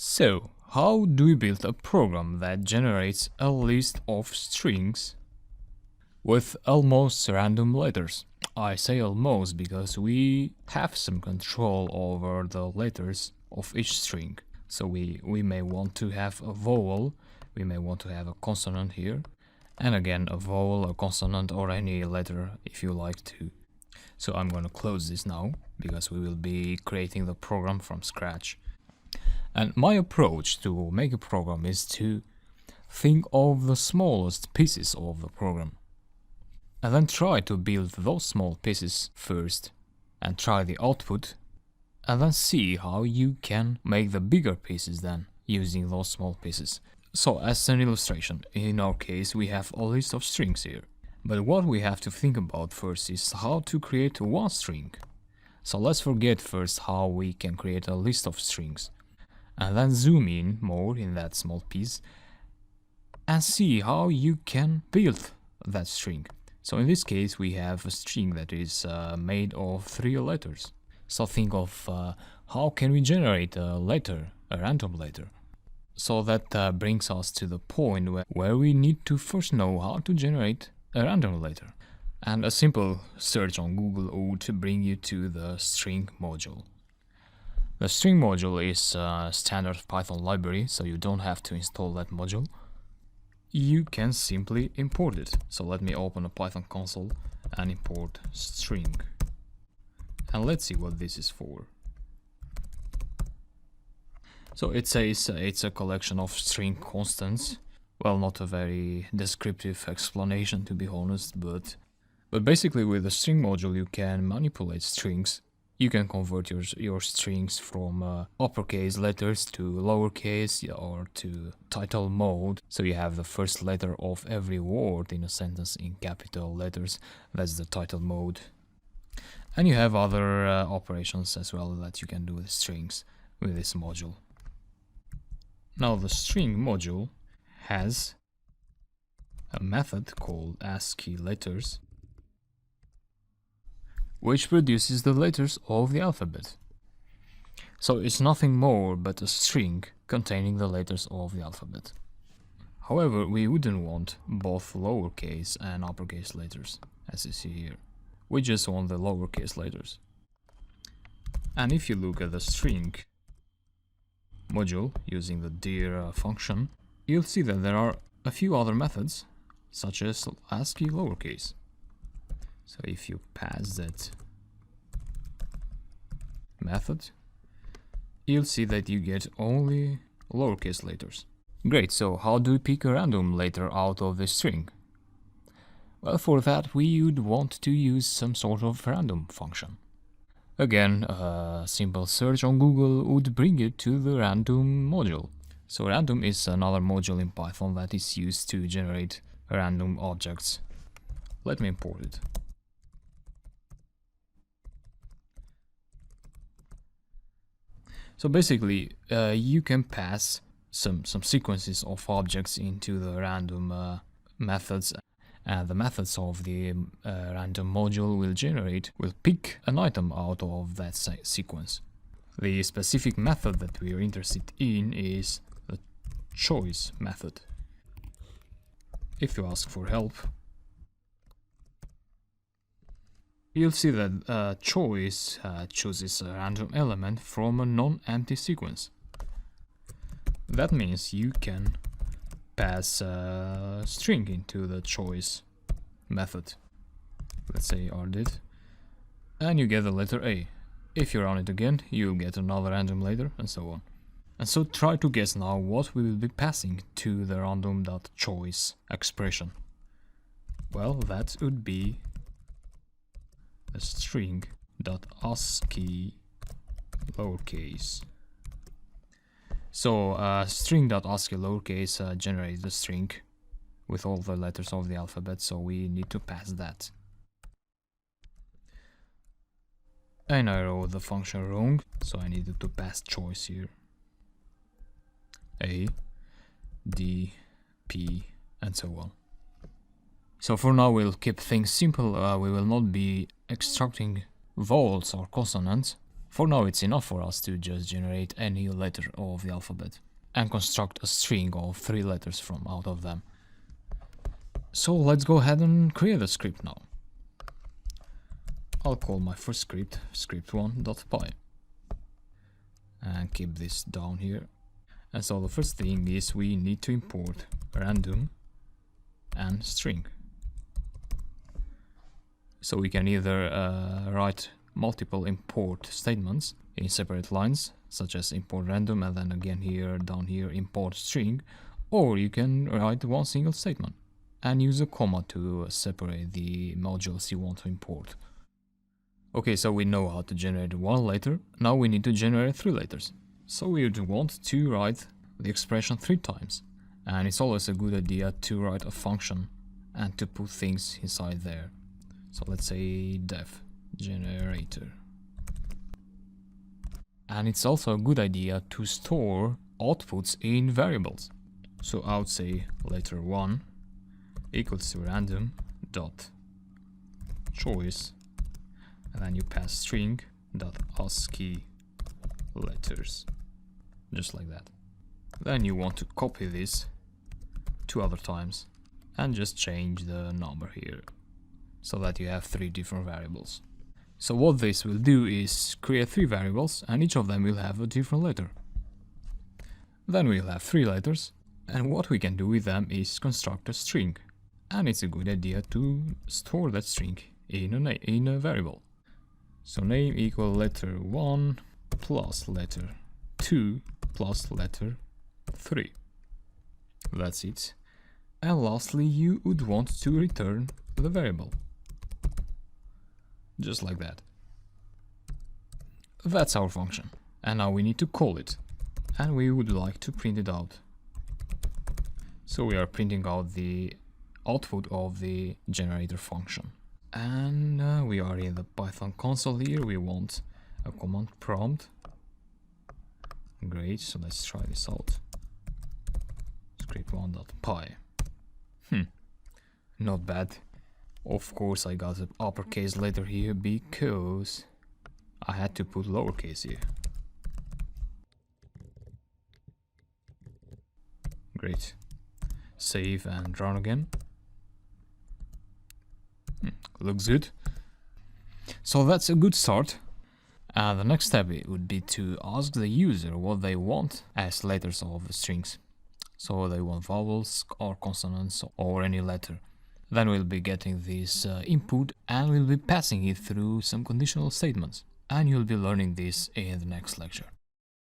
So, how do we build a program that generates a list of strings with almost random letters? I say almost because we have some control over the letters of each string. So we may want to have a vowel, we may want to have a consonant here, and again a vowel, a consonant, or any letter if you like to. So I'm going to close this now because we will be creating the program from scratch. And my approach to make a program is to think of the smallest pieces of the program and then try to build those small pieces first and try the output and then see how you can make the bigger pieces then using those small pieces. So as an illustration, in our case we have a list of strings here. But what we have to think about first is how to create one string. So let's forget first how we can create a list of strings and then zoom in more in that small piece and see how you can build that string. So in this case we have a string that is made of 3 letters. So think of how can we generate a letter, a random letter. So that brings us to the point where we need to first know how to generate a random letter. And a simple search on Google would bring you to the string module. The string module is a standard Python library, so you don't have to install that module. You can simply import it. So let me open a Python console and import string. And let's see what this is for. So it says it's a collection of string constants. Well, not a very descriptive explanation to be honest, but basically with the string module you can manipulate strings. You can convert your strings from uppercase letters to lowercase or to title mode. So you have the first letter of every word in a sentence in capital letters. That's the title mode. And you have other operations as well that you can do with strings with this module. Now the string module has a method called ASCII letters, which produces the letters of the alphabet. So it's nothing more but a string containing the letters of the alphabet. However, we wouldn't want both lowercase and uppercase letters, as you see here. We just want the lowercase letters. And if you look at the string module using the dir function, you'll see that there are a few other methods, such as ASCII lowercase. So if you pass that method, you'll see that you get only lowercase letters. Great, so how do we pick a random letter out of this string? Well, for that we would want to use some sort of random function. Again, a simple search on Google would bring you to the random module. So random is another module in Python that is used to generate random objects. Let me import it. So basically, you can pass some sequences of objects into the random methods, and the methods of the random module will pick an item out of that sequence. The specific method that we are interested in is the choice method. If you ask for help, you'll see that choice chooses a random element from a non-empty sequence. That means you can pass a string into the choice method. Let's say rdid, and you get the letter A. If you run it again, you'll get another random letter, and so on. And so try to guess now what we will be passing to the random.choice expression. Well, that would be a string.ascii lowercase. So string.ascii lowercase generates the string with all the letters of the alphabet, so we need to pass that. And I wrote the function wrong, so I needed to pass choice here. A, D, P, and so on. So for now we'll keep things simple. We will not be extracting vowels or consonants. For now it's enough for us to just generate any letter of the alphabet and construct a string of 3 letters from out of them. So let's go ahead and create a script now. I'll call my first script script1.py and keep this down here. And so the first thing is we need to import random and string. So we can either write multiple import statements in separate lines, such as import random and then again here, down here, import string, or you can write one single statement and use a comma to separate the modules you want to import. Okay, so we know how to generate 1 letter. Now we need to generate 3 letters. So we would want to write the expression 3 times. And it's always a good idea to write a function and to put things inside there. So let's say def generator. And it's also a good idea to store outputs in variables. So I would say letter 1 equals to random dot choice, and then you pass string dot ASCII letters, just like that. Then you want to copy this 2 other times and just change the number here so that you have 3 different variables. So what this will do is create 3 variables and each of them will have a different letter. Then we'll have 3 letters, and what we can do with them is construct a string. And it's a good idea to store that string in a variable. So name equal letter 1 plus letter 2 plus letter 3. That's it. And lastly, you would want to return the variable. Just like that. That's our function. And now we need to call it. And we would like to print it out. So we are printing out the output of the generator function. And we are in the Python console here. We want a command prompt. Great, so let's try this out. Script1.py. Not bad. Of course I got an uppercase letter here because I had to put lowercase here. Great. Save and run again. Looks good. So that's a good start. The next step would be to ask the user what they want as letters of the strings. So they want vowels or consonants or any letter. Then we'll be getting this input and we'll be passing it through some conditional statements. And you'll be learning this in the next lecture.